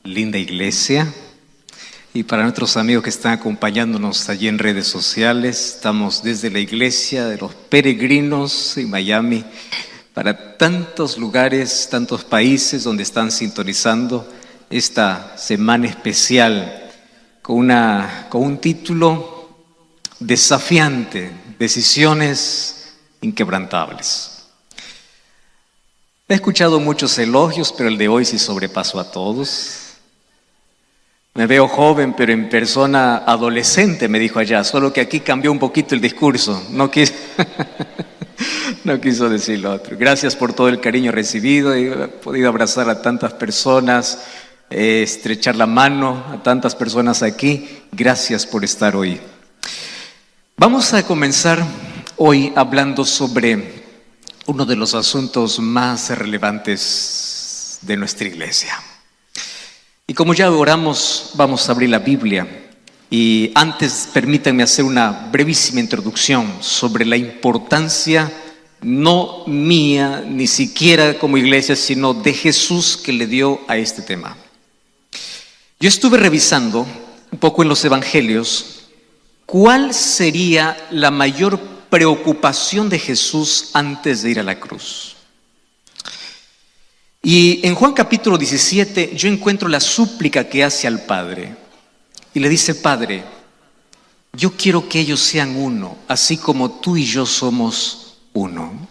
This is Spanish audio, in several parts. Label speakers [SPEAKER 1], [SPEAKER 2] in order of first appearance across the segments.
[SPEAKER 1] linda iglesia. Y para nuestros amigos que están acompañándonos allí en redes sociales, estamos desde la iglesia de los peregrinos en Miami, para tantos lugares, tantos países donde están sintonizando esta semana especial con un título desafiante: Decisiones inquebrantables. He escuchado muchos elogios, pero el de hoy sí sobrepasó a todos. Me veo joven, pero en persona adolescente, me dijo allá, solo que aquí cambió un poquito el discurso. No quiso decir lo otro. Gracias por todo el cariño recibido. He podido abrazar a tantas personas, estrechar la mano a tantas personas aquí. Gracias por estar hoy. Vamos a comenzar hoy hablando sobre uno de los asuntos más relevantes de nuestra iglesia. Y como ya oramos, vamos a abrir la Biblia. Y antes permítanme hacer una brevísima introducción sobre la importancia, no mía, ni siquiera como iglesia, sino de Jesús que le dio a este tema. Yo estuve revisando un poco en los evangelios cuál sería la mayor preocupación de Jesús antes de ir a la cruz. Y en Juan capítulo 17 yo encuentro la súplica que hace al Padre. Y le dice: Padre, yo quiero que ellos sean uno, así como tú y yo somos uno.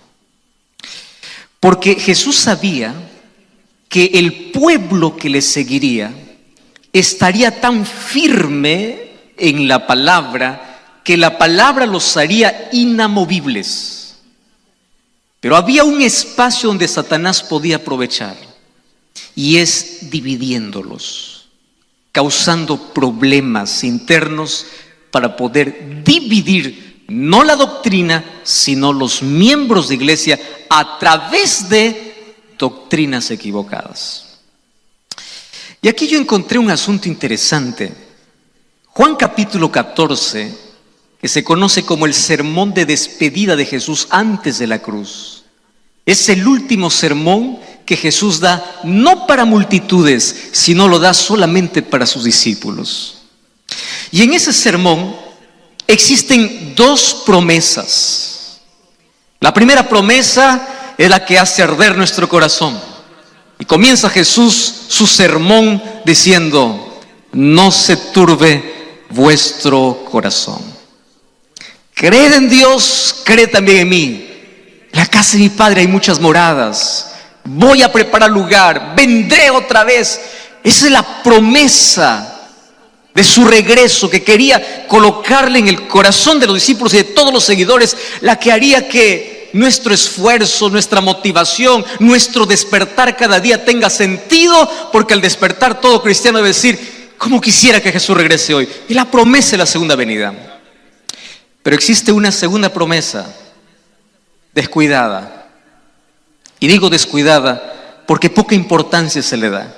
[SPEAKER 1] Porque Jesús sabía que el pueblo que le seguiría estaría tan firme en la palabra que la palabra los haría inamovibles. Pero había un espacio donde Satanás podía aprovechar, y es dividiéndolos, causando problemas internos para poder dividir no la doctrina, sino los miembros de iglesia a través de doctrinas equivocadas. Y aquí yo encontré un asunto interesante. Juan capítulo 14, que se conoce como el sermón de despedida de Jesús antes de la cruz, es el último sermón que Jesús da no para multitudes, sino lo da solamente para sus discípulos. Y en ese sermón existen dos promesas. La primera promesa es la que hace arder nuestro corazón. Y comienza Jesús su sermón diciendo: no se turbe vuestro corazón. Creed en Dios, creed también en mí. En la casa de mi Padre hay muchas moradas. Voy a preparar lugar, vendré otra vez. Esa es la promesa de su regreso, que quería colocarle en el corazón de los discípulos y de todos los seguidores, la que haría que nuestro esfuerzo, nuestra motivación, nuestro despertar cada día tenga sentido, porque al despertar todo cristiano debe decir: ¿cómo quisiera que Jesús regrese hoy? Y la promesa de la segunda venida. Pero existe una segunda promesa descuidada. Y digo descuidada porque poca importancia se le da.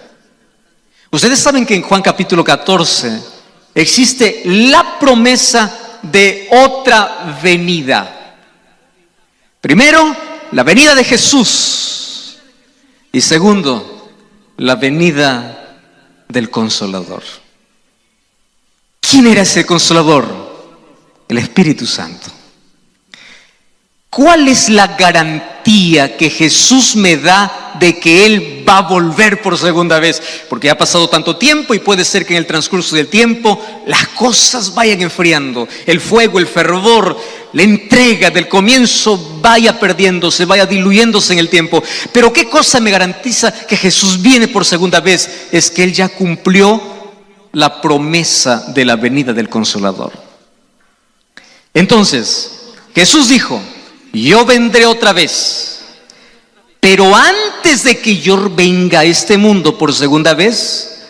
[SPEAKER 1] Ustedes saben que en Juan capítulo 14 existe la promesa de otra venida. Primero, la venida de Jesús. Y segundo, la venida del Consolador. ¿Quién era ese Consolador? El Espíritu Santo. ¿Cuál es la garantía que Jesús me da de que Él va a volver por segunda vez? Porque ha pasado tanto tiempo y puede ser que en el transcurso del tiempo las cosas vayan enfriando. El fuego, el fervor, la entrega del comienzo vaya perdiéndose, vaya diluyéndose en el tiempo. Pero ¿qué cosa me garantiza que Jesús viene por segunda vez? Es que Él ya cumplió la promesa de la venida del Consolador. Entonces, Jesús dijo: yo vendré otra vez, pero antes de que yo venga a este mundo por segunda vez,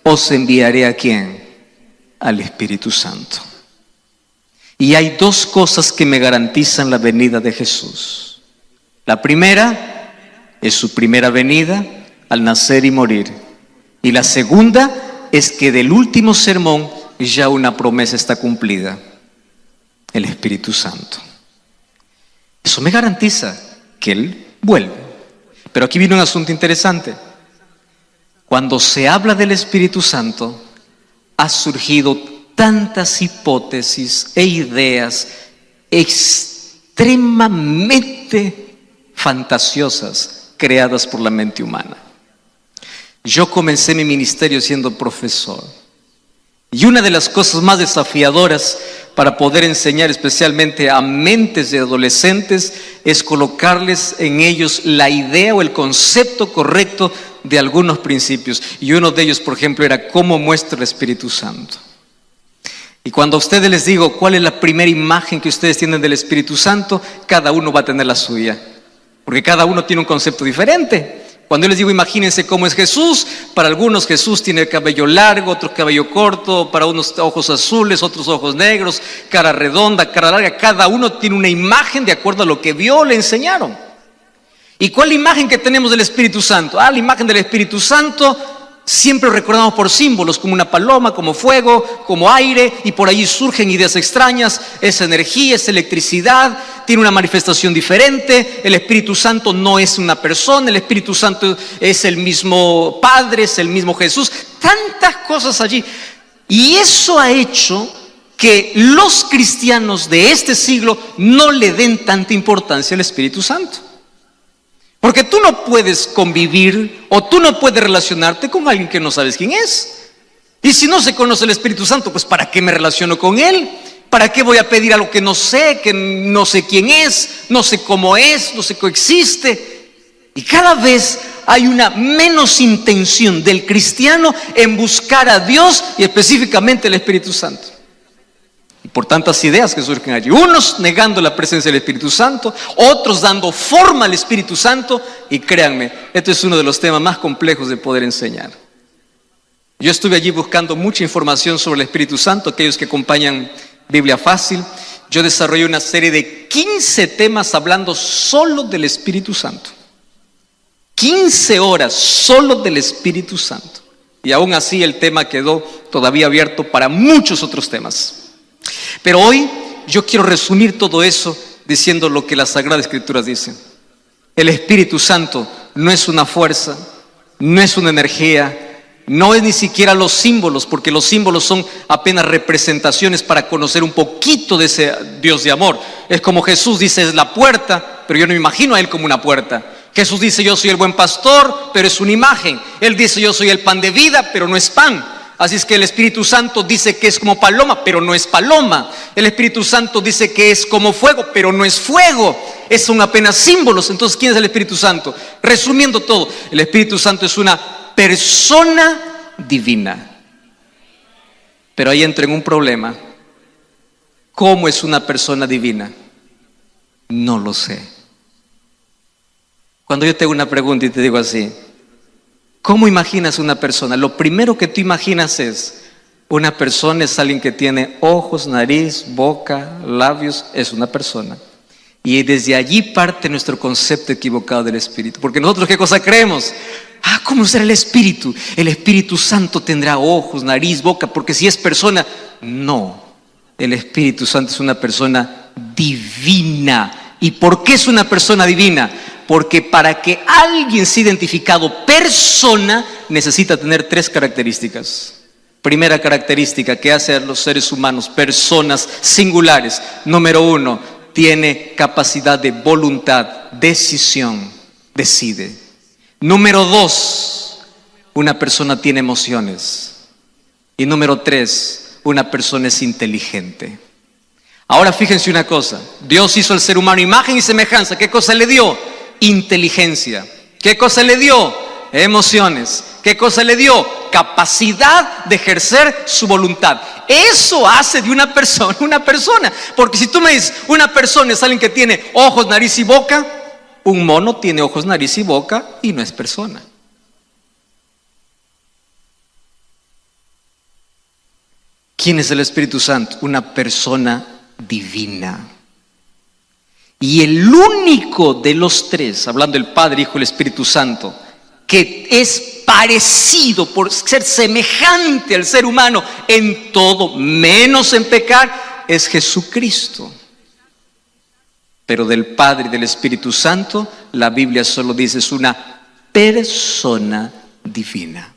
[SPEAKER 1] os enviaré ¿a quién? Al Espíritu Santo. Y hay dos cosas que me garantizan la venida de Jesús. La primera es su primera venida al nacer y morir. Y la segunda es que del último sermón ya una promesa está cumplida: el Espíritu Santo. Eso me garantiza que Él vuelve. Pero aquí viene un asunto interesante. Cuando se habla del Espíritu Santo, ha surgido tantas hipótesis e ideas extremadamente fantasiosas creadas por la mente humana. Yo comencé mi ministerio siendo profesor, y una de las cosas más desafiadoras para poder enseñar especialmente a mentes de adolescentes es colocarles en ellos la idea o el concepto correcto de algunos principios, y uno de ellos, por ejemplo, era cómo muestra el Espíritu Santo. Y cuando a ustedes les digo cuál es la primera imagen que ustedes tienen del Espíritu Santo, cada uno va a tener la suya, porque cada uno tiene un concepto diferente. Cuando yo les digo imagínense cómo es Jesús, para algunos Jesús tiene el cabello largo, otros cabello corto, para unos ojos azules, otros ojos negros, cara redonda, cara larga. Cada uno tiene una imagen de acuerdo a lo que vio o le enseñaron. ¿Y cuál es la imagen que tenemos del Espíritu Santo? La imagen del Espíritu Santo siempre recordamos por símbolos, como una paloma, como fuego, como aire, y por allí surgen ideas extrañas. Es energía, es electricidad, tiene una manifestación diferente. El Espíritu Santo no es una persona, el Espíritu Santo es el mismo Padre, es el mismo Jesús. Tantas cosas allí. Y eso ha hecho que los cristianos de este siglo no le den tanta importancia al Espíritu Santo. Porque tú no puedes convivir o tú no puedes relacionarte con alguien que no sabes quién es. Y si no se conoce el Espíritu Santo, pues ¿para qué me relaciono con él? ¿Para qué voy a pedir algo que no sé quién es, no sé cómo es, no sé cómo existe? Y cada vez hay una menos intención del cristiano en buscar a Dios y específicamente el Espíritu Santo. Y por tantas ideas que surgen allí, unos negando la presencia del Espíritu Santo, otros dando forma al Espíritu Santo, y créanme, este es uno de los temas más complejos de poder enseñar. Yo estuve allí buscando mucha información sobre el Espíritu Santo. Aquellos que acompañan Biblia Fácil, yo desarrollé una serie de 15 temas hablando solo del Espíritu Santo. 15 horas solo del Espíritu Santo. Y aún así el tema quedó todavía abierto para muchos otros temas. Pero hoy yo quiero resumir todo eso diciendo lo que las Sagradas Escrituras dicen. El Espíritu Santo no es una fuerza, no es una energía, no es ni siquiera los símbolos, porque los símbolos son apenas representaciones para conocer un poquito de ese Dios de amor. Es como Jesús dice, es la puerta, pero yo no me imagino a él como una puerta. Jesús dice, yo soy el buen pastor, pero es una imagen. Él dice, yo soy el pan de vida, pero no es pan. Así es que el Espíritu Santo dice que es como paloma, pero no es paloma. El Espíritu Santo dice que es como fuego, pero no es fuego. Son apenas símbolos. Entonces, ¿quién es el Espíritu Santo? Resumiendo todo, el Espíritu Santo es una persona divina. Pero ahí entra en un problema. ¿Cómo es una persona divina? No lo sé. Cuando yo te hago una pregunta y te digo así, ¿cómo imaginas una persona? Lo primero que tú imaginas es, una persona es alguien que tiene ojos, nariz, boca, labios, es una persona. Y desde allí parte nuestro concepto equivocado del Espíritu. Porque nosotros, ¿qué cosa creemos? ¿Cómo será el Espíritu? El Espíritu Santo tendrá ojos, nariz, boca, porque si es persona, no. El Espíritu Santo es una persona divina. ¿Y por qué es una persona divina? Porque para que alguien sea identificado persona, necesita tener 3 características. Primera característica que hace a los seres humanos personas singulares. Número 1, tiene capacidad de voluntad, decisión, decide. Número 2, una persona tiene emociones. Y número 3, una persona es inteligente. Ahora fíjense una cosa, Dios hizo al ser humano imagen y semejanza. ¿Qué cosa le dio? Inteligencia. ¿Qué cosa le dio? Emociones. ¿Qué cosa le dio? Capacidad de ejercer su voluntad. Eso hace de una persona. Porque si tú me dices, una persona es alguien que tiene ojos, nariz y boca, un mono tiene ojos, nariz y boca y no es persona. ¿Quién es el Espíritu Santo? Una persona divina. Y el único de los 3, hablando del Padre, Hijo y el Espíritu Santo, que es parecido por ser semejante al ser humano en todo, menos en pecar, es Jesucristo. Pero del Padre y del Espíritu Santo, la Biblia solo dice es una persona divina.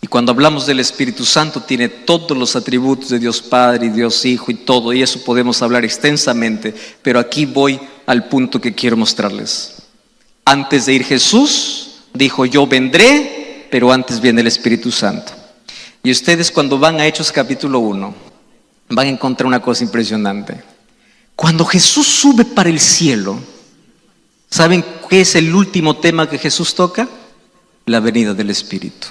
[SPEAKER 1] Y cuando hablamos del Espíritu Santo, tiene todos los atributos de Dios Padre y Dios Hijo y todo, y eso podemos hablar extensamente, pero aquí voy al punto que quiero mostrarles. Antes de ir Jesús, dijo: yo vendré, pero antes viene el Espíritu Santo. Y ustedes, cuando van a Hechos capítulo 1, van a encontrar una cosa impresionante. Cuando Jesús sube para el cielo, ¿saben qué es el último tema que Jesús toca? La venida del Espíritu.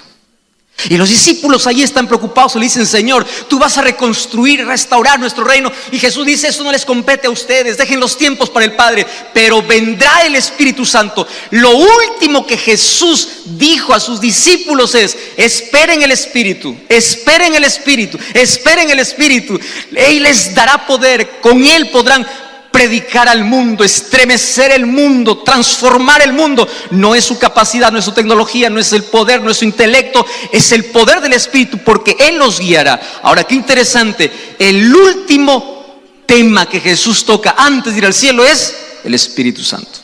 [SPEAKER 1] Y los discípulos ahí están preocupados, le dicen: Señor, tú vas a reconstruir, restaurar nuestro reino. Y Jesús dice: eso no les compete a ustedes, dejen los tiempos para el Padre, pero vendrá el Espíritu Santo. Lo último que Jesús dijo a sus discípulos es: esperen el Espíritu, esperen el Espíritu, esperen el Espíritu. Él les dará poder, con Él podrán predicar al mundo, estremecer el mundo, transformar el mundo. No es su capacidad, no es su tecnología, no es el poder, no es su intelecto, es el poder del Espíritu, porque Él los guiará. Ahora, qué interesante, el último tema que Jesús toca antes de ir al cielo es el Espíritu Santo.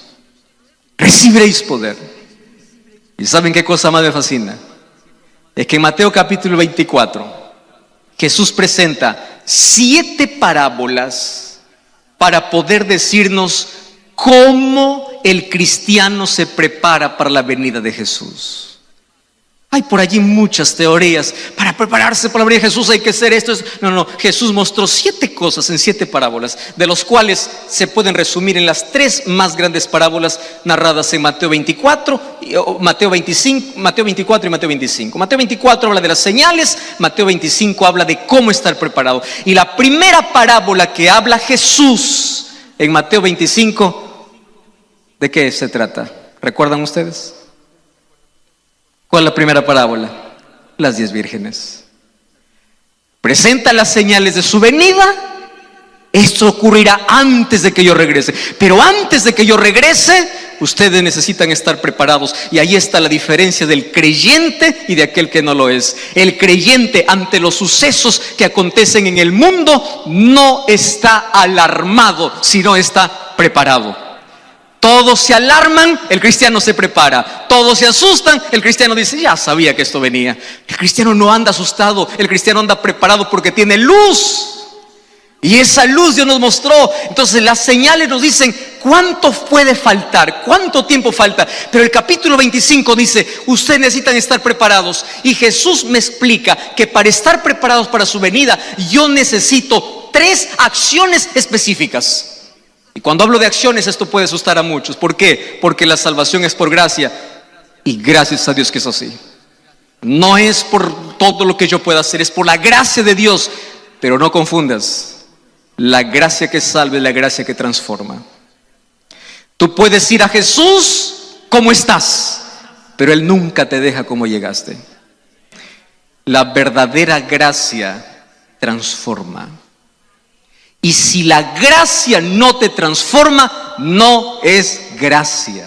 [SPEAKER 1] Recibiréis poder. ¿Y saben qué cosa más me fascina? Es que en Mateo capítulo 24 Jesús presenta 7 parábolas para poder decirnos cómo el cristiano se prepara para la venida de Jesús. Hay por allí muchas teorías. Para prepararse para la venida de Jesús hay que hacer esto. No, Jesús mostró 7 cosas en 7 parábolas, de los cuales se pueden resumir en las 3 más grandes parábolas narradas en Mateo 24, Mateo 24 y Mateo 25. Mateo 24 habla de las señales, Mateo 25 habla de cómo estar preparado. Y la primera parábola que habla Jesús en Mateo 25, ¿de qué se trata? ¿Recuerdan ustedes? ¿Cuál es la primera parábola? Las 10 vírgenes. Presenta las señales de su venida. Esto ocurrirá antes de que yo regrese. Pero antes de que yo regrese, ustedes necesitan estar preparados. Y ahí está la diferencia del creyente y de aquel que no lo es. El creyente, ante los sucesos que acontecen en el mundo, no está alarmado, sino está preparado. Todos se alarman, el cristiano se prepara. Todos se asustan, el cristiano dice: ya sabía que esto venía. El cristiano no anda asustado, el cristiano anda preparado porque tiene luz. Y esa luz Dios nos mostró. Entonces las señales nos dicen cuánto puede faltar, cuánto tiempo falta. Pero el capítulo 25 dice: ustedes necesitan estar preparados. Y Jesús me explica que para estar preparados para su venida, yo necesito 3 acciones específicas. Y cuando hablo de acciones, esto puede asustar a muchos. ¿Por qué? Porque la salvación es por gracia. Y gracias a Dios que es así. No es por todo lo que yo pueda hacer, es por la gracia de Dios. Pero no confundas: la gracia que salva es la gracia que transforma. Tú puedes ir a Jesús como estás, pero Él nunca te deja como llegaste. La verdadera gracia transforma. Y si la gracia no te transforma, no es gracia.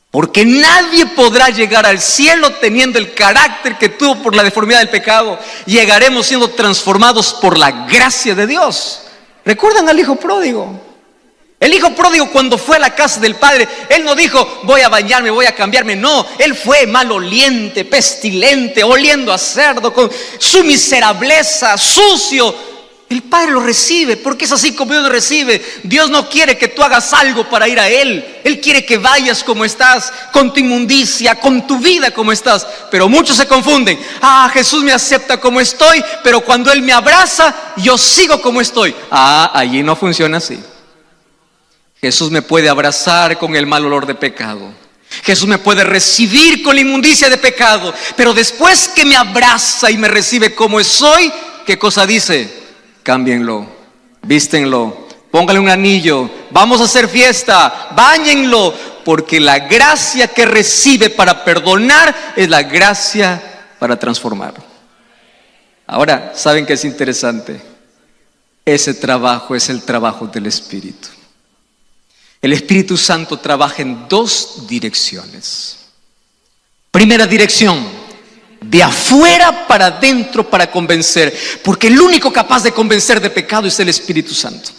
[SPEAKER 1] Porque nadie podrá llegar al cielo teniendo el carácter que tuvo por la deformidad del pecado. Llegaremos siendo transformados por la gracia de Dios. ¿Recuerdan al hijo pródigo? El hijo pródigo, cuando fue a la casa del padre, él no dijo: voy a bañarme, voy a cambiarme. No, él fue maloliente, pestilente, oliendo a cerdo, con su miserableza, sucio. El Padre lo recibe, porque es así como Dios lo recibe. Dios no quiere que tú hagas algo para ir a Él. Él quiere que vayas como estás, con tu inmundicia, con tu vida como estás. Pero muchos se confunden. Jesús me acepta como estoy, pero cuando Él me abraza, yo sigo como estoy. Allí no funciona así. Jesús me puede abrazar con el mal olor de pecado. Jesús me puede recibir con la inmundicia de pecado. Pero después que me abraza y me recibe como soy, ¿qué cosa dice? Cámbienlo, vístenlo, pónganle un anillo, vamos a hacer fiesta, báñenlo, porque la gracia que recibe para perdonar es la gracia para transformar. Ahora, ¿saben qué es interesante? Ese trabajo es el trabajo del Espíritu. El Espíritu Santo trabaja en 2 direcciones. Primera dirección: de afuera para adentro, para convencer. Porque el único capaz de convencer de pecado es el Espíritu Santo.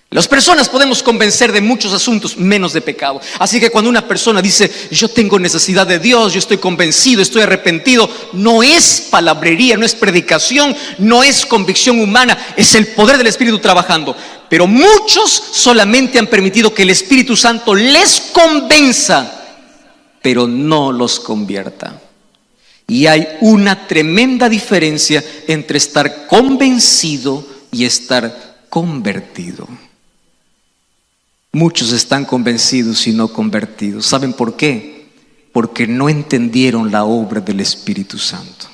[SPEAKER 1] Las personas podemos convencer de muchos asuntos, menos de pecado. Así que cuando una persona dice, yo tengo necesidad de Dios, yo estoy convencido, estoy arrepentido, no es palabrería, no es predicación, no es convicción humana, es el poder del Espíritu trabajando. Pero muchos solamente han permitido que el Espíritu Santo les convenza, pero no los convierta. Y hay una tremenda diferencia entre estar convencido y estar convertido. Muchos están convencidos y no convertidos. ¿Saben por qué? Porque no entendieron la obra del Espíritu Santo.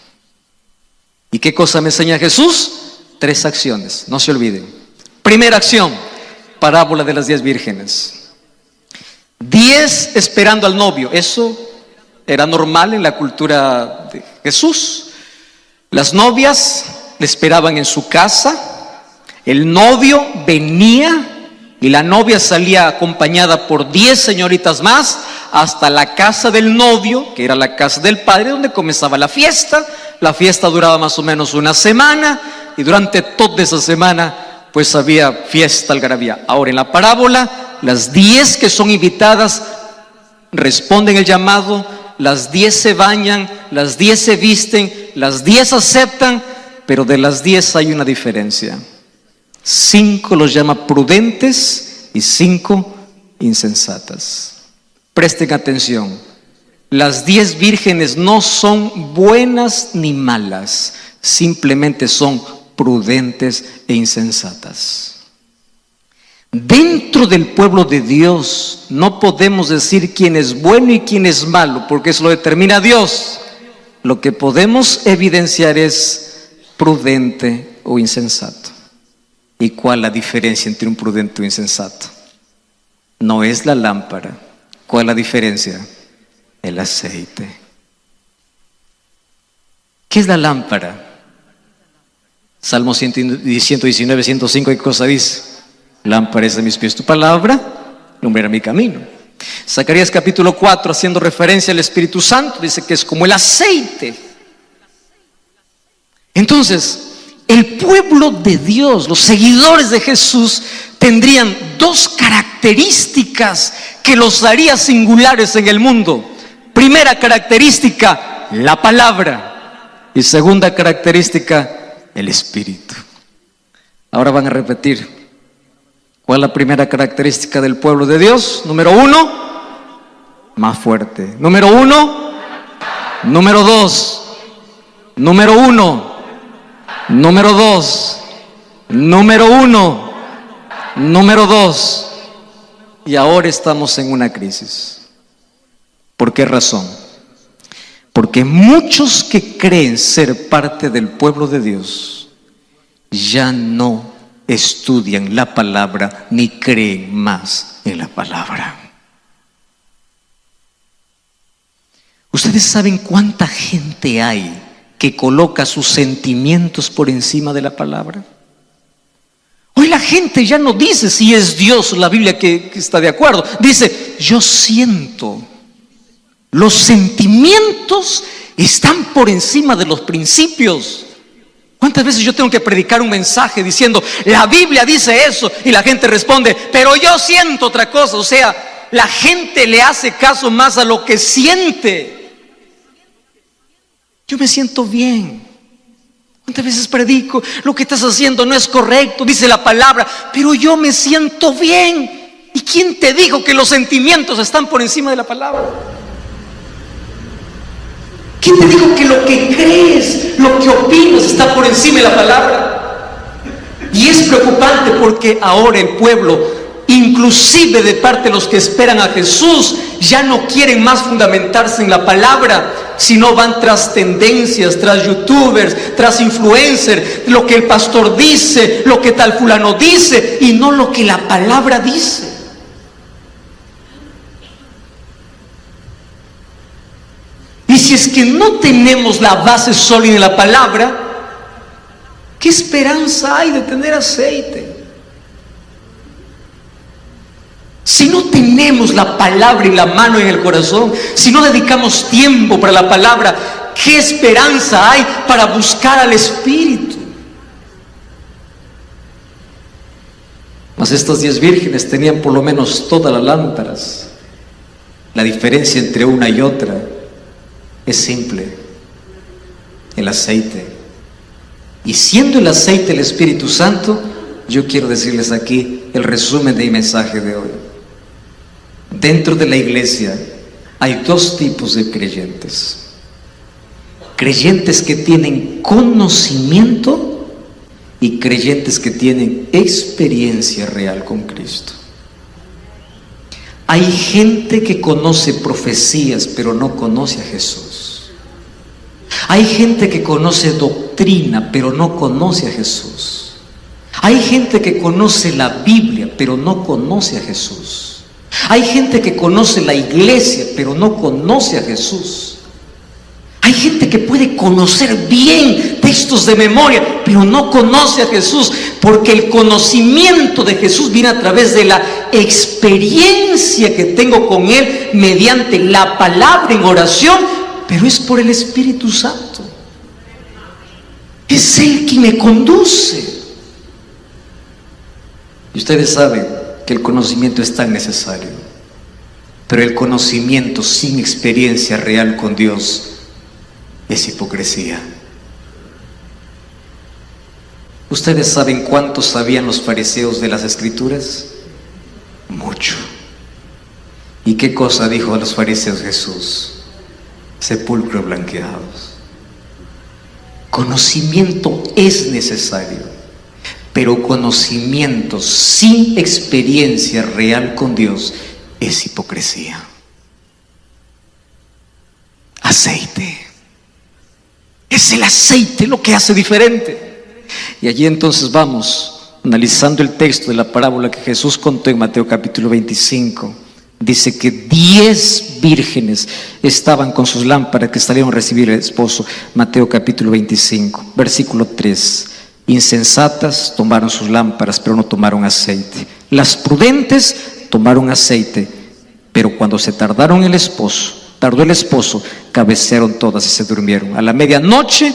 [SPEAKER 1] ¿Y qué cosa me enseña Jesús? 3 acciones, no se olviden. Primera acción, parábola de las 10 vírgenes. 10 esperando al novio. Eso era normal en la cultura de Jesús. Las novias le esperaban en su casa. El novio venía y la novia salía acompañada por 10 señoritas más hasta la casa del novio, que era la casa del padre, donde comenzaba la fiesta. La fiesta duraba más o menos una semana y durante toda esa semana pues había fiesta, algarabía. Ahora en la parábola, las 10 que son invitadas responden el llamado, las 10 se bañan, las 10 se visten, las 10 aceptan, pero de las 10 hay una diferencia. 5 los llama prudentes y 5 insensatas. Presten atención, las 10 vírgenes no son buenas ni malas, simplemente son prudentes e insensatas. Dentro del pueblo de Dios no podemos decir quién es bueno y quién es malo, porque eso lo determina Dios. Lo que podemos evidenciar es prudente o insensato. ¿Y cuál es la diferencia entre un prudente o insensato? No es la lámpara. ¿Cuál es la diferencia? El aceite. ¿Qué es la lámpara? Salmo 119, 105, ¿qué cosa dice? Lámpara es de mis pies tu palabra, lumbrera mi camino. Zacarías capítulo 4, haciendo referencia al Espíritu Santo, dice que es como el aceite. Entonces, el pueblo de Dios, los seguidores de Jesús, tendrían 2 características que los haría singulares en el mundo. Primera característica, la palabra. Y segunda característica, el Espíritu. Ahora van a repetir. ¿Cuál es la primera característica del pueblo de Dios? Número 1, más fuerte. Número 1, número 2, número 1, número 2, número 1, número 2. Y ahora estamos en una crisis. ¿Por qué razón? Porque muchos que creen ser parte del pueblo de Dios ya no estudian la palabra ni creen más en la palabra. ¿Ustedes saben cuánta gente hay que coloca sus sentimientos por encima de la palabra? Hoy la gente ya no dice si es Dios la Biblia que está de acuerdo. Dice, yo siento. Los sentimientos están por encima de los principios. ¿Cuántas veces yo tengo que predicar un mensaje diciendo, la Biblia dice eso? Y la gente responde, pero yo siento otra cosa. O sea, la gente le hace caso más a lo que siente. Yo me siento bien. ¿Cuántas veces predico? Lo que estás haciendo no es correcto, dice la palabra, pero yo me siento bien. ¿Y quién te dijo que los sentimientos están por encima de la palabra? ¿Quién te dijo que lo que crees, lo que opinas está por encima de la palabra? Y es preocupante porque ahora el pueblo, inclusive de parte de los que esperan a Jesús, ya no quieren más fundamentarse en la palabra, sino van tras tendencias, tras youtubers, tras influencers, lo que el pastor dice, lo que tal fulano dice, y no lo que la palabra dice. Y si es que no tenemos la base sólida en la palabra, ¿qué esperanza hay de tener aceite? Si no tenemos la palabra y la mano en el corazón, si no dedicamos tiempo para la palabra, ¿qué esperanza hay para buscar al Espíritu? Mas estas 10 vírgenes tenían por lo menos todas las lámparas. La diferencia entre una y otra es simple: el aceite. Y siendo el aceite el Espíritu Santo, yo quiero decirles aquí el resumen de mi mensaje de hoy. Dentro de la iglesia hay 2 tipos de creyentes: creyentes que tienen conocimiento y creyentes que tienen experiencia real con Cristo. Hay gente que conoce profecías pero no conoce a Jesús. Hay gente que conoce doctrina pero no conoce a Jesús. Hay gente que conoce la Biblia pero no conoce a Jesús. Hay gente que conoce la iglesia pero no conoce a Jesús. Hay gente que puede conocer bien textos de memoria, pero no conoce a Jesús, porque el conocimiento de Jesús viene a través de la experiencia que tengo con Él mediante la palabra en oración, pero es por el Espíritu Santo. Es Él quien me conduce. Y ustedes saben que el conocimiento es tan necesario, pero el conocimiento sin experiencia real con Dios es hipocresía. ¿Ustedes saben cuánto sabían los fariseos de las Escrituras? Mucho. ¿Y qué cosa dijo a los fariseos Jesús? Sepulcros blanqueados. Conocimiento es necesario, pero conocimiento sin experiencia real con Dios es hipocresía. Aceite. Es el aceite lo que hace diferente. Y allí entonces vamos analizando el texto de la parábola que Jesús contó en Mateo capítulo 25. Dice que 10 vírgenes estaban con sus lámparas que salieron a recibir al esposo. Mateo capítulo 25, versículo 3. Insensatas tomaron sus lámparas, pero no tomaron aceite. Las prudentes tomaron aceite, pero cuando se tardó el esposo, cabecearon todas y se durmieron. A la medianoche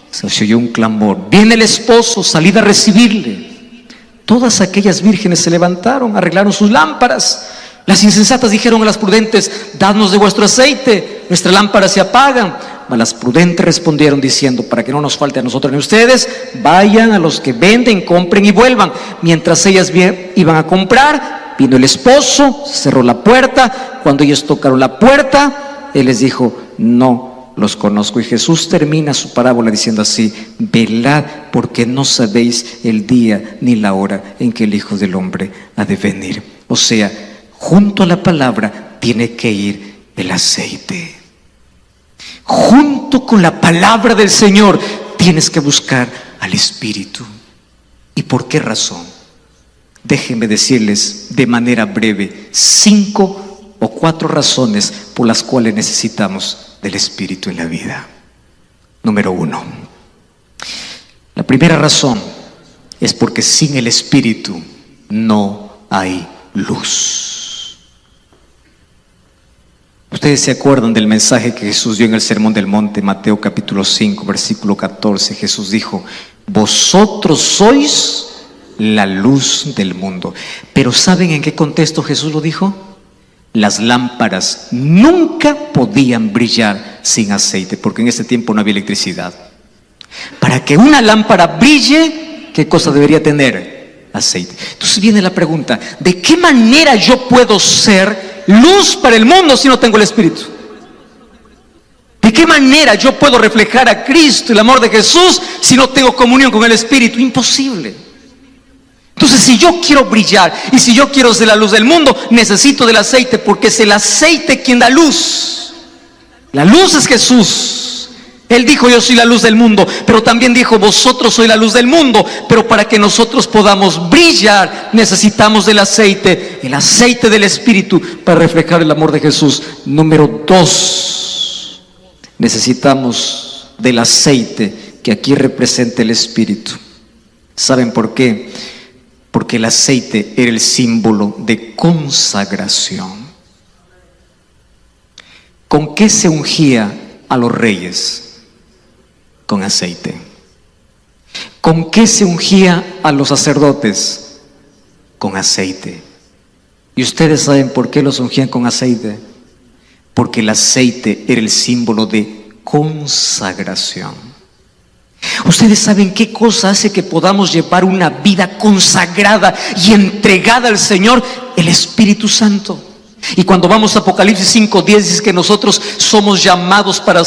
[SPEAKER 1] se oyó un clamor: viene el esposo, salid a recibirle. Todas aquellas vírgenes se levantaron, arreglaron sus lámparas. Las insensatas dijeron a las prudentes: dadnos de vuestro aceite, nuestras lámparas se apagan. Mas las prudentes respondieron diciendo: para que no nos falte a nosotros ni a ustedes, vayan a los que venden, compren y vuelvan. Mientras ellas iban a comprar, vino el esposo, cerró la puerta. Cuando ellos tocaron la puerta, él les dijo: no los conozco. Y Jesús termina su parábola diciendo así: velad, porque no sabéis el día ni la hora en que el Hijo del Hombre ha de venir. O sea, junto a la palabra tiene que ir el aceite. Junto con la palabra del Señor tienes que buscar al Espíritu. ¿Y por qué razón? Déjenme decirles de manera breve 5 o 4 razones por las cuales necesitamos del Espíritu en la vida. Número 1. La primera razón es porque sin el Espíritu no hay luz. Ustedes se acuerdan del mensaje que Jesús dio en el Sermón del Monte, Mateo capítulo 5, versículo 14. Jesús dijo: vosotros sois la luz del mundo. Pero ¿saben en qué contexto Jesús lo dijo? Las lámparas nunca podían brillar sin aceite, porque en ese tiempo no había electricidad. Para que una lámpara brille, ¿qué cosa debería tener? Aceite. Entonces viene la pregunta: ¿de qué manera yo puedo ser luz para el mundo si no tengo el Espíritu? ¿De qué manera yo puedo reflejar a Cristo y el amor de Jesús si no tengo comunión con el Espíritu? Imposible. Entonces, si yo quiero brillar y si yo quiero ser la luz del mundo, necesito del aceite, porque es el aceite quien da luz. La luz es Jesús. Él dijo: yo soy la luz del mundo, pero también dijo: vosotros sois la luz del mundo. Pero para que nosotros podamos brillar, necesitamos del aceite, el aceite del Espíritu, para reflejar el amor de Jesús. Número 2, necesitamos del aceite que aquí representa el Espíritu. ¿Saben por qué? Porque el aceite era el símbolo de consagración. ¿Con qué se ungía a los reyes? Con aceite. ¿Con qué se ungía a los sacerdotes? con aceite. ¿Y ustedes saben por qué los ungían con aceite? Porque el aceite era el símbolo de consagración. ¿Ustedes saben qué cosa hace que podamos llevar una vida consagrada y entregada al Señor? El Espíritu Santo. Y cuando vamos a Apocalipsis 5:10 dice que nosotros somos llamados para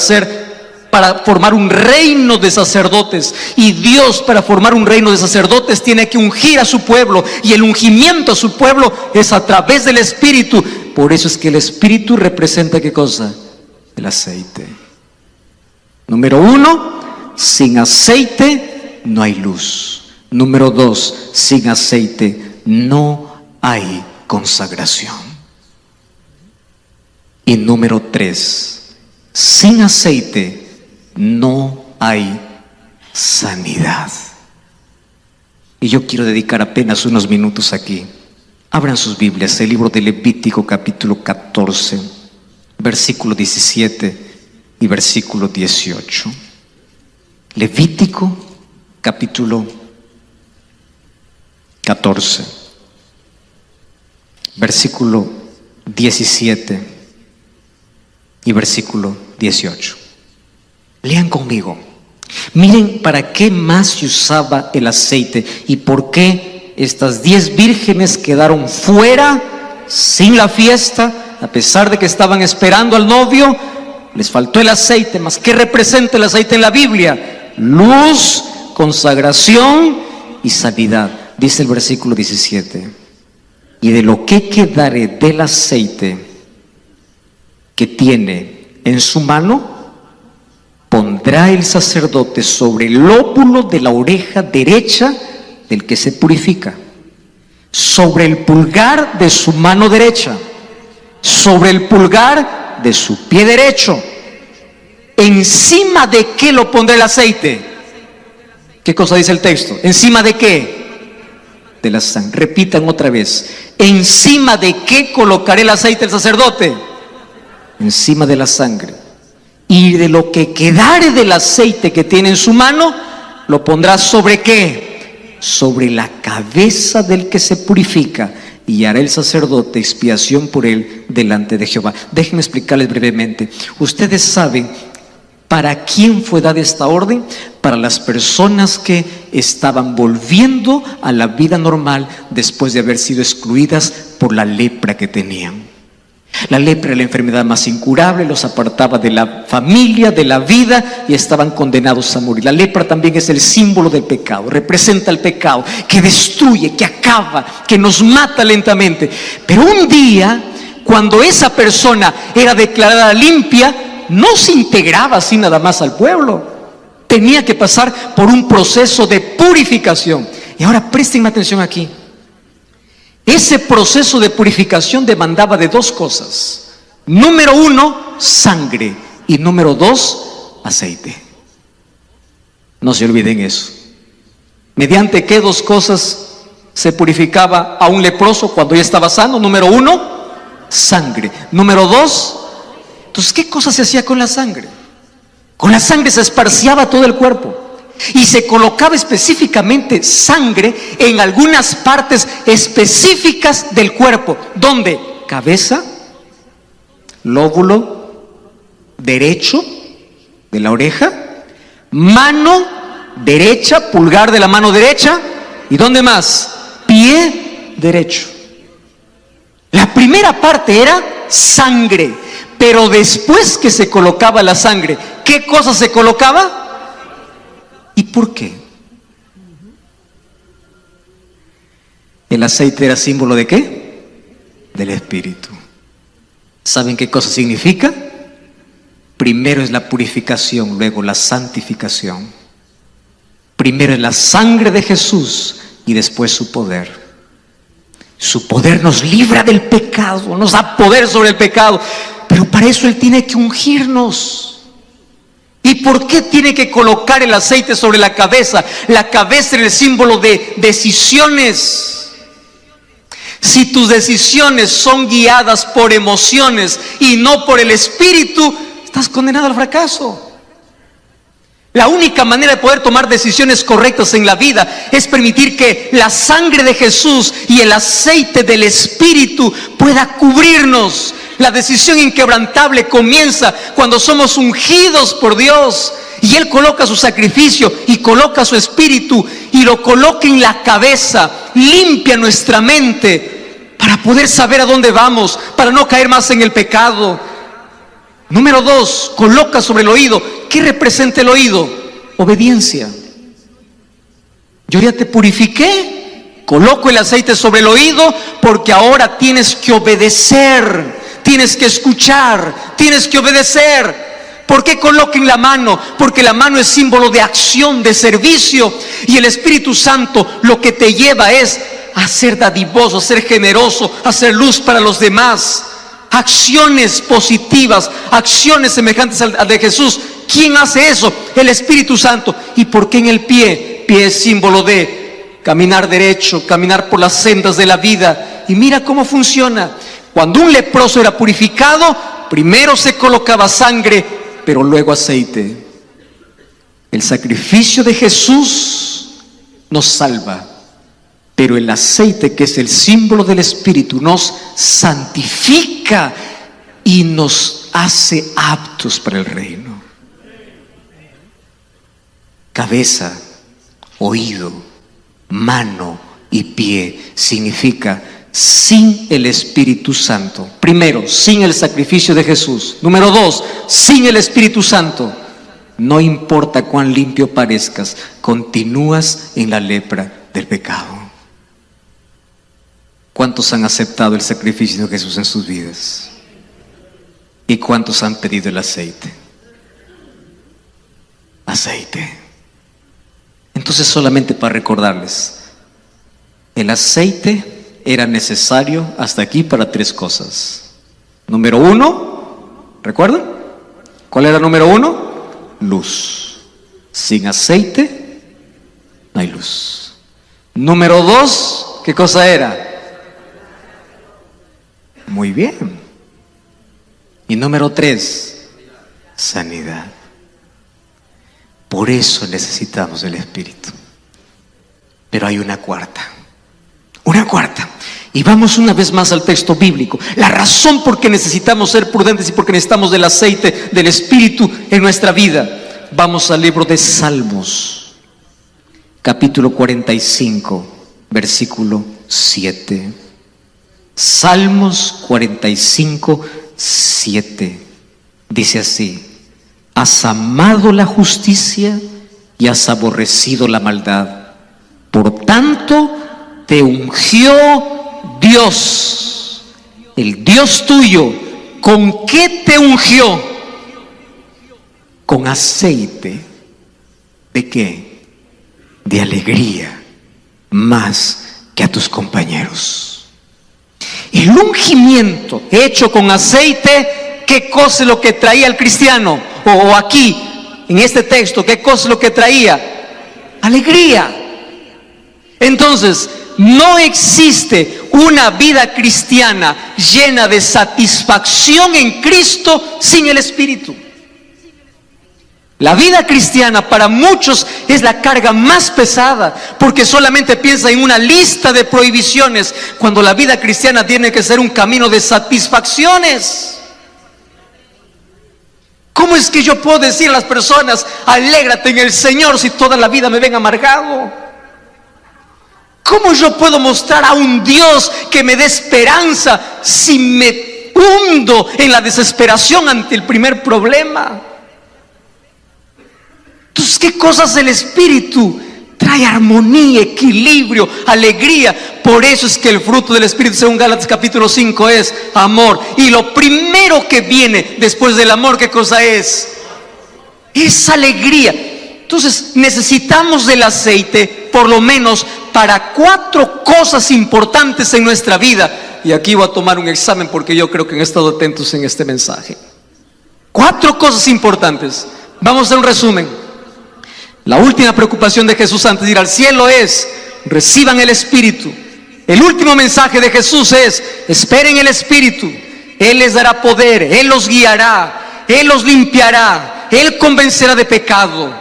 [SPEAKER 1] formar un reino de sacerdotes, y Dios, para formar un reino de sacerdotes, tiene que ungir a su pueblo, y el ungimiento a su pueblo es a través del Espíritu. Por eso es que el Espíritu representa ¿qué cosa? El aceite. Número 1, sin aceite no hay luz. Número 2, sin aceite no hay consagración. Y número 3, sin aceite no hay sanidad. Y yo quiero dedicar apenas unos minutos aquí. Abran sus Biblias, el libro de Levítico capítulo 14, versículo 17 y versículo 18. Levítico capítulo 14, versículo 17 y versículo 18. Lean conmigo. Miren para qué más se usaba el aceite y por qué estas 10 vírgenes quedaron fuera, sin la fiesta, a pesar de que estaban esperando al novio. Les faltó el aceite. ¿Mas qué representa el aceite en la Biblia? Luz, consagración y sanidad. Dice el versículo 17: y de lo que quedare del aceite que tiene en su mano, pondrá el sacerdote sobre el lóbulo de la oreja derecha del que se purifica, sobre el pulgar de su mano derecha, sobre el pulgar de su pie derecho. ¿Encima de qué lo pondrá el aceite? ¿Qué cosa dice el texto? ¿Encima de qué? De la sangre. Repitan otra vez. ¿Encima de qué colocaré el aceite el sacerdote? Encima de la sangre. Y de lo que quedare del aceite que tiene en su mano, lo pondrá ¿sobre qué? Sobre la cabeza del que se purifica, y hará el sacerdote expiación por él delante de Jehová. Déjenme explicarles brevemente. Ustedes saben para quién fue dada esta orden. Para las personas que estaban volviendo a la vida normal después de haber sido excluidas por la lepra que tenían. La lepra era la enfermedad más incurable, los apartaba de la familia, de la vida, y estaban condenados a morir. La lepra también es el símbolo del pecado, representa el pecado que destruye, que acaba, que nos mata lentamente. Pero un día, cuando esa persona era declarada limpia, no se integraba así nada más al pueblo. Tenía que pasar por un proceso de purificación. Y ahora presten atención aquí. Ese proceso de purificación demandaba de 2 cosas. Número 1, sangre. Y número 2, aceite. No se olviden eso. ¿Mediante qué 2 cosas se purificaba a un leproso cuando ya estaba sano? Número 1, sangre. Número 2, entonces, ¿qué cosa se hacía con la sangre? Con la sangre se esparciaba todo el cuerpo. Y se colocaba específicamente sangre en algunas partes específicas del cuerpo. ¿Dónde? Cabeza, lóbulo derecho de la oreja, mano derecha, pulgar de la mano derecha. ¿Y dónde más? Pie derecho. La primera parte era sangre. Pero después que se colocaba la sangre, ¿qué cosa se colocaba? ¿Y por qué? El aceite era símbolo ¿de qué? Del Espíritu. ¿Saben qué cosa significa? Primero es la purificación, luego la santificación. Primero es la sangre de Jesús y después su poder. Su poder nos libra del pecado, nos da poder sobre el pecado. Pero para eso Él tiene que ungirnos. ¿Y por qué tiene que colocar el aceite sobre la cabeza? La cabeza es el símbolo de decisiones. Si tus decisiones son guiadas por emociones y no por el Espíritu, estás condenado al fracaso. La única manera de poder tomar decisiones correctas en la vida es permitir que la sangre de Jesús y el aceite del Espíritu pueda cubrirnos. La decisión inquebrantable comienza cuando somos ungidos por Dios y Él coloca su sacrificio y coloca su Espíritu y lo coloca en la cabeza, limpia nuestra mente para poder saber a dónde vamos, para no caer más en el pecado. Número 2, coloca sobre el oído. ¿Qué representa el oído? Obediencia. Yo ya te purifiqué, coloco el aceite sobre el oído porque ahora tienes que obedecer, tienes que escuchar, tienes que obedecer. ¿Por qué coloquen la mano? Porque la mano es símbolo de acción, de servicio, y el Espíritu Santo lo que te lleva es a ser dadivoso, a ser generoso, a ser luz para los demás. Acciones positivas, acciones semejantes al de Jesús. ¿Quién hace eso? El Espíritu Santo. ¿Y por qué en el pie? Pie es símbolo de caminar derecho, caminar por las sendas de la vida. Y mira cómo funciona. Cuando un leproso era purificado, primero se colocaba sangre, pero luego aceite. El sacrificio de Jesús nos salva, pero el aceite, que es el símbolo del Espíritu, nos santifica y nos hace aptos para el reino. Cabeza, oído, mano y pie significa sin el Espíritu Santo. Primero, sin el sacrificio de Jesús. Número 2, sin el Espíritu Santo. No importa cuán limpio parezcas, continúas en la lepra del pecado. ¿Cuántos han aceptado el sacrificio de Jesús en sus vidas? ¿Y cuántos han pedido el aceite? Aceite. Entonces, solamente para recordarles, el aceite era necesario hasta aquí para 3 cosas. Número 1, ¿recuerdan? ¿Cuál era el número 1? Luz. Sin aceite no hay luz. Número 2, ¿qué cosa era? Muy bien. Y número 3, sanidad. Por eso necesitamos el Espíritu. Pero hay una cuarta. Y vamos una vez más al texto bíblico. La razón por qué necesitamos ser prudentes y por qué necesitamos del aceite del Espíritu en nuestra vida. Vamos al libro de Salmos, capítulo 45, versículo 7. Salmos 45, 7. Dice así: has amado la justicia y has aborrecido la maldad. Por tanto, te ungió Dios, el Dios tuyo. ¿Con qué te ungió? Con aceite. ¿De qué? De alegría, más que a tus compañeros. El ungimiento hecho con aceite, ¿qué cosa es lo que traía el cristiano? O aquí, en este texto, ¿qué cosa es lo que traía? Alegría. Entonces, no existe una vida cristiana llena de satisfacción en Cristo sin el Espíritu. La vida cristiana para muchos es la carga más pesada, porque solamente piensa en una lista de prohibiciones, cuando la vida cristiana tiene que ser un camino de satisfacciones. ¿Cómo es que yo puedo decir a las personas, alégrate en el Señor, si toda la vida me ven amargado? ¿Cómo yo puedo mostrar a un Dios que me dé esperanza si me hundo en la desesperación ante el primer problema? Entonces, ¿qué cosas del Espíritu? Trae armonía, equilibrio, alegría. Por eso es que el fruto del Espíritu, según Gálatas capítulo 5, es amor. Y lo primero que viene después del amor, ¿qué cosa es? Es alegría. Entonces, necesitamos del aceite por lo menos para 4 cosas importantes en nuestra vida. Y aquí voy a tomar un examen porque yo creo que han estado atentos en este mensaje. 4 cosas importantes. Vamos a hacer un resumen. La última preocupación de Jesús antes de ir al cielo es: reciban el Espíritu. El último mensaje de Jesús es: esperen el Espíritu. Él les dará poder, Él los guiará, Él los limpiará, Él convencerá de pecado.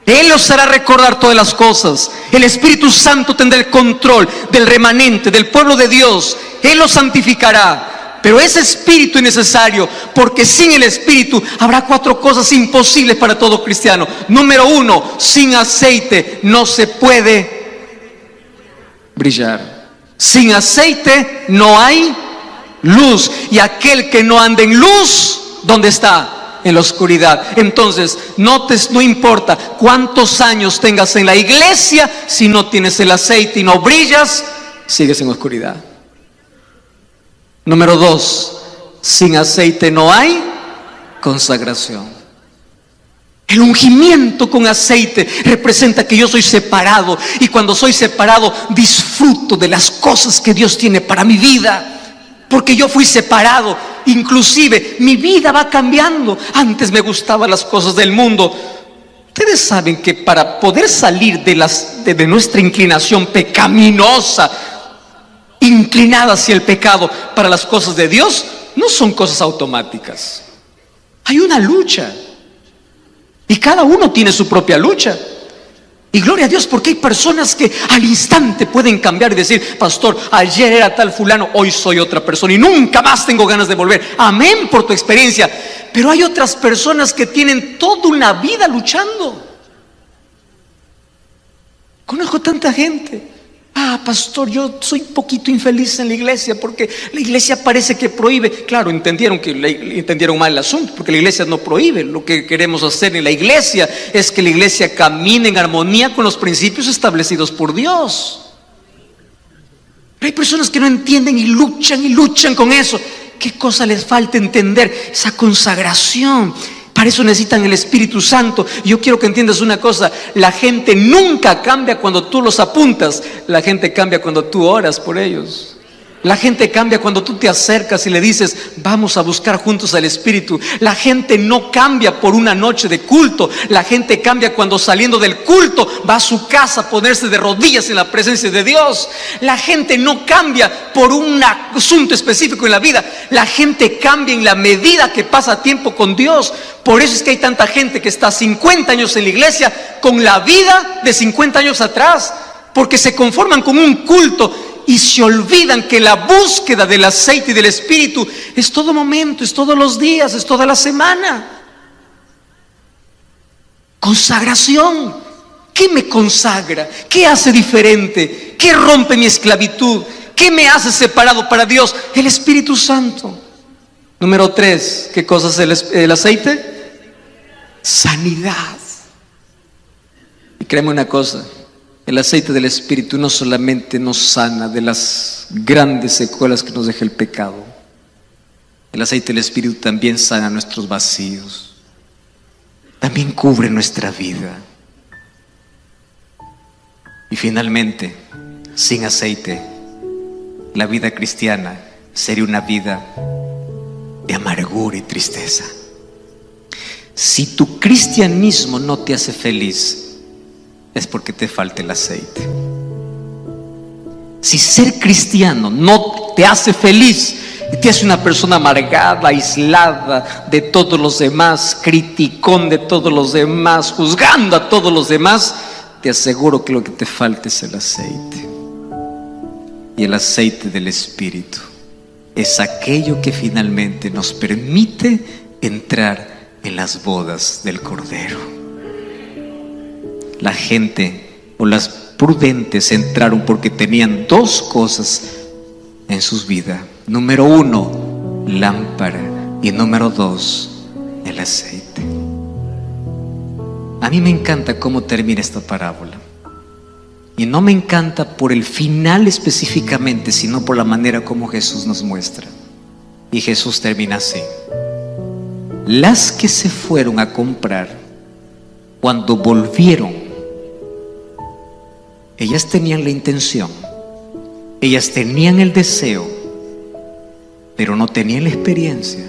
[SPEAKER 1] Él os hará recordar todas las cosas. El Espíritu Santo tendrá el control del remanente, del pueblo de Dios. Él los santificará. Pero ese Espíritu es necesario, porque sin el Espíritu habrá 4 cosas imposibles para todo cristiano. Número 1, sin aceite no se puede brillar. Sin aceite no hay luz. Y aquel que no anda en luz, ¿dónde está? En la oscuridad. Entonces, no importa cuántos años tengas en la iglesia, si no tienes el aceite y no brillas, sigues en oscuridad. Número 2, sin aceite no hay consagración. El ungimiento con aceite representa que yo soy separado, y cuando soy separado disfruto de las cosas que Dios tiene para mi vida. Porque yo fui separado, inclusive mi vida va cambiando. Antes me gustaban las cosas del mundo. Ustedes saben que para poder salir de nuestra inclinación pecaminosa, inclinada hacia el pecado, para las cosas de Dios, no son cosas automáticas. Hay una lucha. Y cada uno tiene su propia lucha. Y gloria a Dios, porque hay personas que al instante pueden cambiar y decir: pastor, ayer era tal fulano, hoy soy otra persona y nunca más tengo ganas de volver. Amén por tu experiencia. Pero hay otras personas que tienen toda una vida luchando. Conozco tanta gente: pastor, yo soy un poquito infeliz en la iglesia porque la iglesia parece que prohíbe. Claro, entendieron mal el asunto, porque la iglesia no prohíbe. Lo que queremos hacer en la iglesia es que la iglesia camine en armonía con los principios establecidos por Dios. Pero hay personas que no entienden y luchan con eso. ¿Qué cosa les falta entender? Esa consagración. Para eso necesitan el Espíritu Santo. Yo quiero que entiendas una cosa: la gente nunca cambia cuando tú los apuntas. La gente cambia cuando tú oras por ellos. La gente cambia cuando tú te acercas y le dices: vamos a buscar juntos al Espíritu. La gente no cambia por una noche de culto. La gente cambia cuando, saliendo del culto, va a su casa a ponerse de rodillas en la presencia de Dios. La gente no cambia por un asunto específico en la vida. La gente cambia en la medida que pasa tiempo con Dios. Por eso es que hay tanta gente que está 50 años en la iglesia con la vida de 50 años atrás, porque se conforman con un culto y se olvidan que la búsqueda del aceite y del Espíritu es todo momento, es todos los días, es toda la semana. Consagración. ¿Qué me consagra? ¿Qué hace diferente? ¿Qué rompe mi esclavitud? ¿Qué me hace separado para Dios? El Espíritu Santo. Número 3, ¿qué cosa es el aceite? Sanidad. Y créeme una cosa: el aceite del Espíritu no solamente nos sana de las grandes secuelas que nos deja el pecado. El aceite del Espíritu también sana nuestros vacíos. También cubre nuestra vida. Y finalmente, sin aceite, la vida cristiana sería una vida de amargura y tristeza. Si tu cristianismo no te hace feliz, es porque te falta el aceite. Si ser cristiano no te hace feliz y te hace una persona amargada, aislada de todos los demás, criticón de todos los demás, juzgando a todos los demás, te aseguro que lo que te falta es el aceite. Y el aceite del Espíritu es aquello que finalmente nos permite entrar en las bodas del Cordero. La gente, o las prudentes, entraron porque tenían 2 cosas en sus vidas. Número 1, lámpara, y número 2, el aceite. A mí me encanta cómo termina esta parábola. Y no me encanta por el final específicamente, sino por la manera como Jesús nos muestra. Y Jesús termina así: las que se fueron a comprar, cuando volvieron, ellas tenían la intención, ellas tenían el deseo, pero no tenían la experiencia.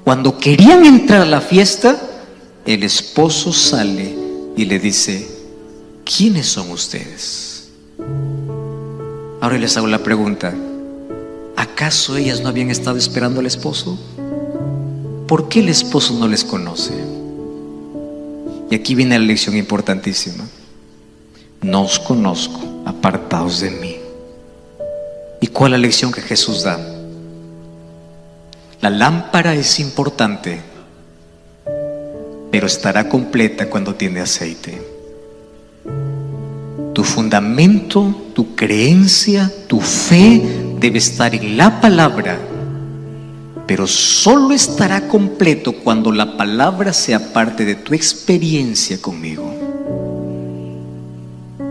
[SPEAKER 1] Cuando querían entrar a la fiesta, el esposo sale y le dice: ¿quiénes son ustedes? Ahora les hago la pregunta: ¿acaso ellas no habían estado esperando al esposo? ¿Por qué el esposo no les conoce? Y Y aquí viene la lección importantísima. No os conozco, apartaos de mí. ¿Y cuál es la lección que Jesús da? La lámpara es importante, pero estará completa cuando tiene aceite. Tu fundamento, tu creencia, tu fe debe estar en la palabra, pero solo estará completo cuando la palabra sea parte de tu experiencia conmigo.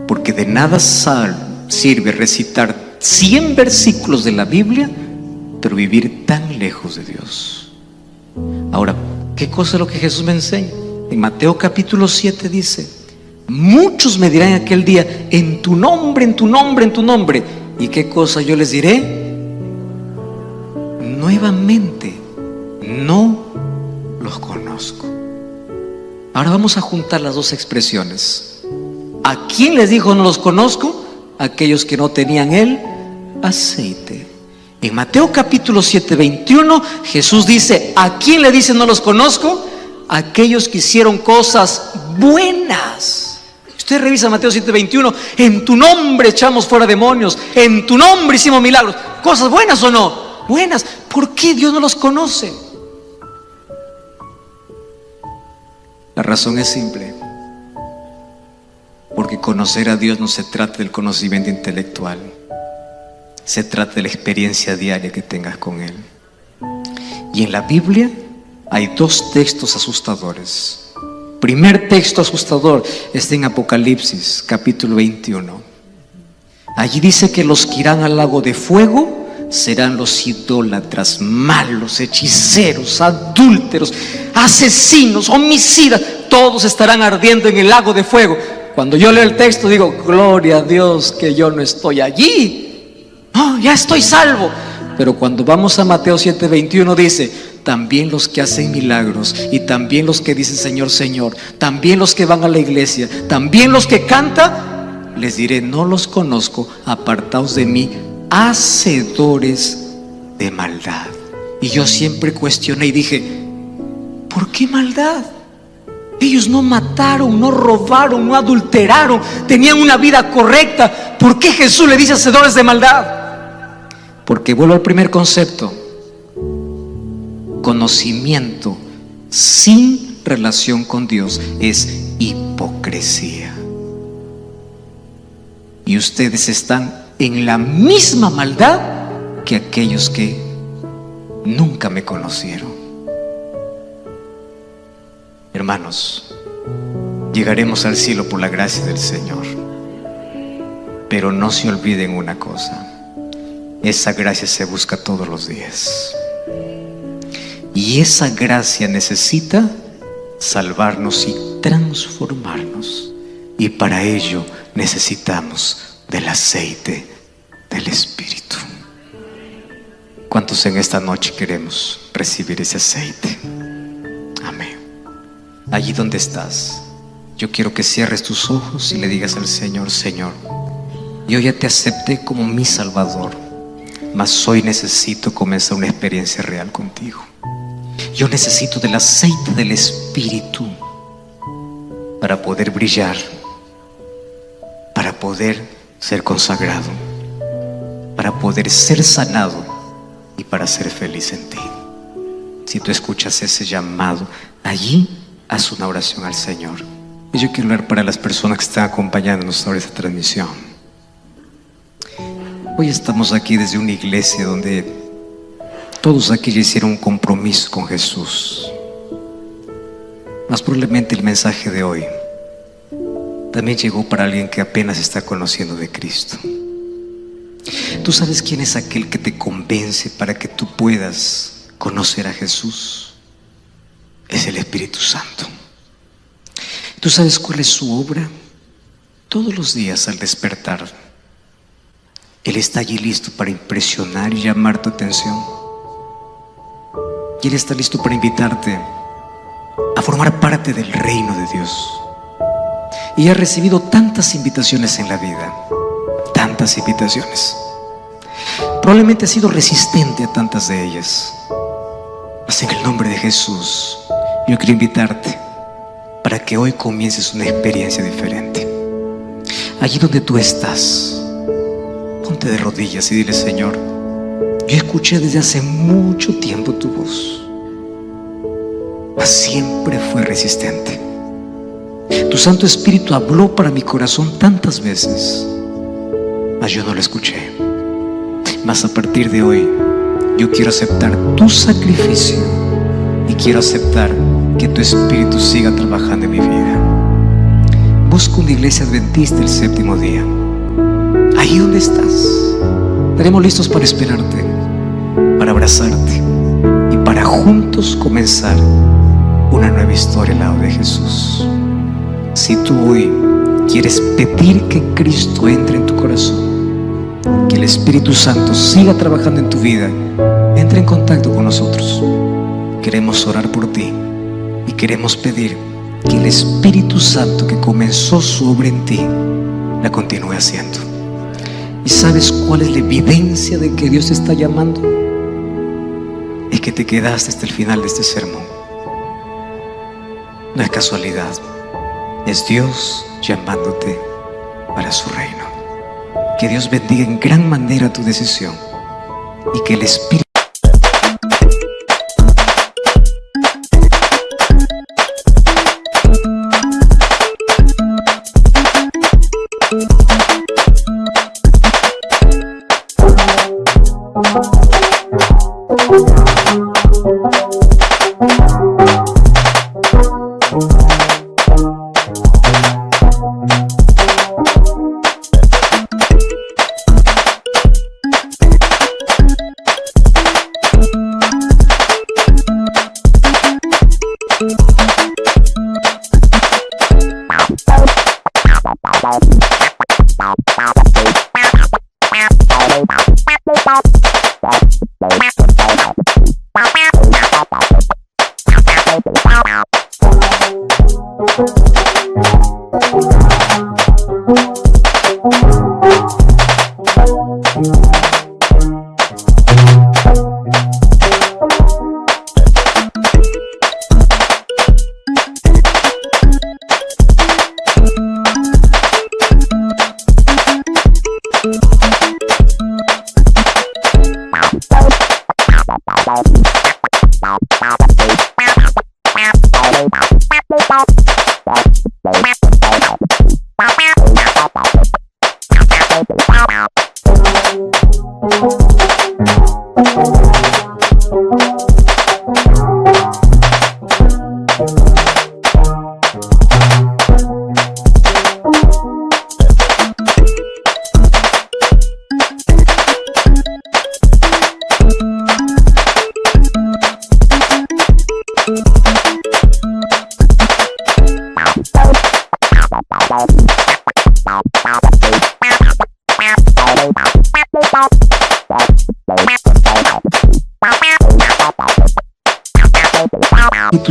[SPEAKER 1] Porque de nada sirve recitar 100 versículos de la Biblia, pero vivir tan lejos de Dios. Ahora, ¿qué cosa es lo que Jesús me enseña? En Mateo capítulo 7 dice: muchos me dirán en aquel día, en tu nombre, en tu nombre, en tu nombre. ¿Y qué cosa yo les diré? Nuevamente, no los conozco. Ahora vamos a juntar las dos expresiones. ¿A quién les dijo no los conozco? Aquellos que no tenían el aceite. En Mateo capítulo 7, 21, Jesús dice: ¿a quién le dice no los conozco? Aquellos que hicieron cosas buenas. Usted revisa Mateo 7, 21. En tu nombre echamos fuera demonios, en tu nombre hicimos milagros. ¿Cosas buenas o no? Buenas. ¿Por qué Dios no los conoce? La razón es simple. Porque conocer a Dios no se trata del conocimiento intelectual, se trata de la experiencia diaria que tengas con Él. Y en la Biblia hay dos textos asustadores. Primer texto asustador está en Apocalipsis capítulo 21. Allí dice que los que irán al lago de fuego serán los idólatras, malos, hechiceros, adúlteros, asesinos, homicidas. Todos estarán ardiendo en el lago de fuego. Cuando yo leo el texto digo: gloria a Dios que yo no estoy allí. No, ya estoy salvo. Pero cuando vamos a Mateo 7, 21 dice: también los que hacen milagros, y también los que dicen Señor, Señor, también los que van a la iglesia, también los que cantan, les diré: no los conozco, apartaos de mí, hacedores de maldad. Y yo siempre cuestioné y dije: ¿por qué maldad? Ellos no mataron, no robaron, no adulteraron, tenían una vida correcta. ¿Por qué Jesús le dice hacedores de maldad? Porque vuelvo al primer concepto: conocimiento sin relación con Dios es hipocresía. Y ustedes están en la misma maldad que aquellos que nunca me conocieron. Hermanos, llegaremos al cielo por la gracia del Señor, pero no se olviden una cosa: esa gracia se busca todos los días, y esa gracia necesita salvarnos y transformarnos, y para ello necesitamos del aceite del Espíritu. ¿Cuántos en esta noche queremos recibir ese aceite? Amén. Allí donde estás, yo quiero que cierres tus ojos y le digas al Señor: Señor, yo ya te acepté como mi Salvador, mas hoy necesito comenzar una experiencia real contigo. Yo necesito del aceite del Espíritu para poder brillar, para poder ser consagrado, para poder ser sanado y para ser feliz en ti. Si tú escuchas ese llamado, allí haz una oración al Señor. Y yo quiero orar para las personas que están acompañándonos sobre esta transmisión. Hoy estamos aquí desde una iglesia donde todos aquí ya hicieron un compromiso con Jesús. Más probablemente el mensaje de hoy también llegó para alguien que apenas está conociendo de Cristo. ¿Tú sabes quién es aquel que te convence para que tú puedas conocer a Jesús? Es el Espíritu Santo. ¿Tú sabes cuál es su obra? Todos los días al despertar, Él está allí listo para impresionar y llamar tu atención. Y Él está listo para invitarte a formar parte del reino de Dios. Y ha recibido tantas invitaciones en la vida, tantas invitaciones. Probablemente ha sido resistente a tantas de ellas. Mas en el nombre de Jesús, yo quiero invitarte para que hoy comiences una experiencia diferente. Allí donde tú estás, ponte de rodillas y dile: Señor, yo escuché desde hace mucho tiempo tu voz, mas siempre fue resistente. Tu Santo Espíritu habló para mi corazón tantas veces, mas yo no lo escuché. Mas a partir de hoy, yo quiero aceptar tu sacrificio y quiero aceptar que tu Espíritu siga trabajando en mi vida. Busca una iglesia adventista el séptimo día. Ahí donde estás, estaremos listos para esperarte, para abrazarte y para juntos comenzar una nueva historia al lado de Jesús. Si tú hoy quieres pedir que Cristo entre en tu corazón, que el Espíritu Santo siga trabajando en tu vida, entra en contacto con nosotros. Queremos orar por ti y queremos pedir que el Espíritu Santo que comenzó su obra en ti la continúe haciendo. ¿Y sabes cuál es la evidencia de que Dios te está llamando? Es que te quedaste hasta el final de este sermón. No es casualidad, es Dios llamándote para su reino. Que Dios bendiga en gran manera tu decisión y que el Espíritu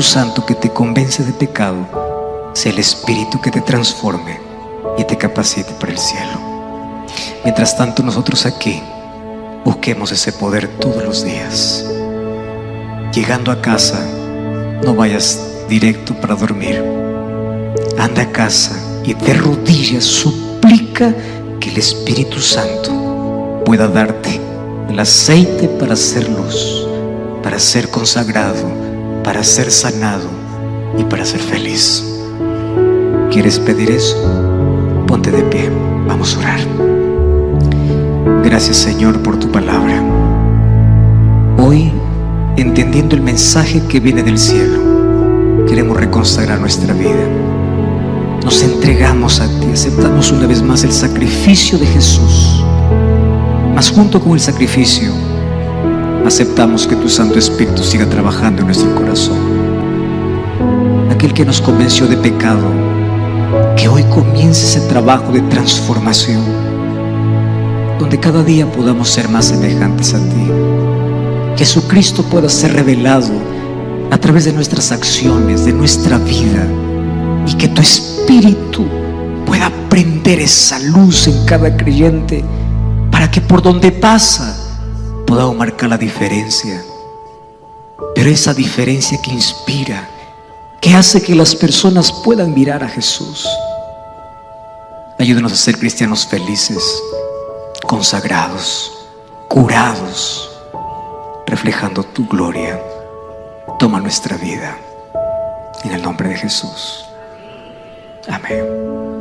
[SPEAKER 1] Santo que te convence de pecado sea el Espíritu que te transforme y te capacite para el cielo. Mientras tanto, nosotros aquí busquemos ese poder todos los días. Llegando a casa, no vayas directo para dormir. Anda a casa y de rodillas suplica que el Espíritu Santo pueda darte el aceite para hacer luz, para ser consagrado, para ser sanado y para ser feliz. ¿Quieres pedir eso? Ponte de pie, vamos a orar. Gracias, Señor, por tu palabra. Hoy, entendiendo el mensaje que viene del cielo, queremos reconsagrar nuestra vida. Nos entregamos a ti, aceptamos una vez más el sacrificio de Jesús, mas junto con el sacrificio aceptamos que tu Santo Espíritu siga trabajando en nuestro corazón. Aquel que nos convenció de pecado, que hoy comience ese trabajo de transformación, donde cada día podamos ser más semejantes a ti. Jesucristo pueda ser revelado a través de nuestras acciones, de nuestra vida, y que tu Espíritu pueda prender esa luz en cada creyente, para que por donde pasa podamos marcar la diferencia, pero esa diferencia que inspira, que hace que las personas puedan mirar a Jesús. Ayúdanos a ser cristianos felices, consagrados, curados, reflejando tu gloria. Toma nuestra vida en el nombre de Jesús. Amén.